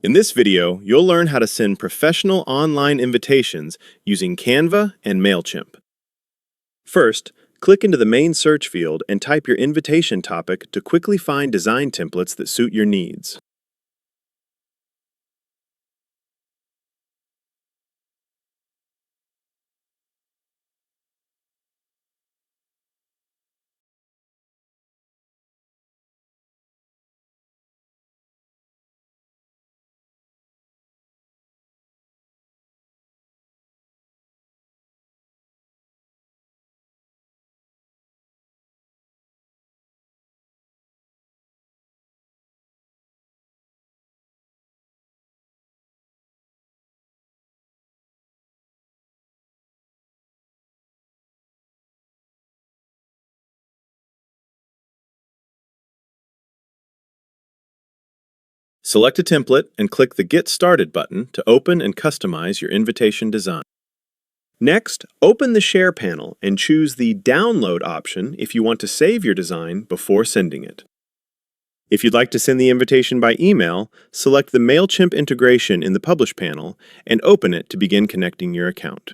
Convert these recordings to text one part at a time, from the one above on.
In this video, you'll learn how to send professional online invitations using Canva and MailChimp. First, click into the main search field and type your invitation topic to quickly find design templates that suit your needs. Select a template and click the Get Started button to open and customize your invitation design. Next, open the Share panel and choose the Download option if you want to save your design before sending it. If you'd like to send the invitation by email, select the MailChimp integration in the Publish panel and open it to begin connecting your account.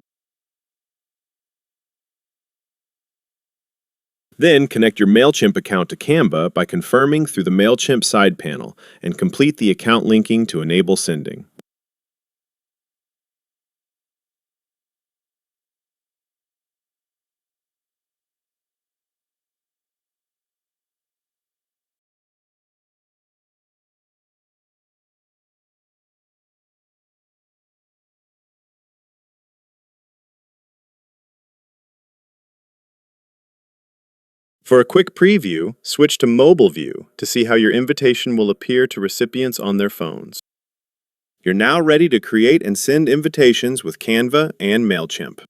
Then connect your MailChimp account to Canva by confirming through the MailChimp side panel and complete the account linking to enable sending. For a quick preview, switch to Mobile View to see how your invitation will appear to recipients on their phones. You're now ready to create and send invitations with Canva and MailChimp.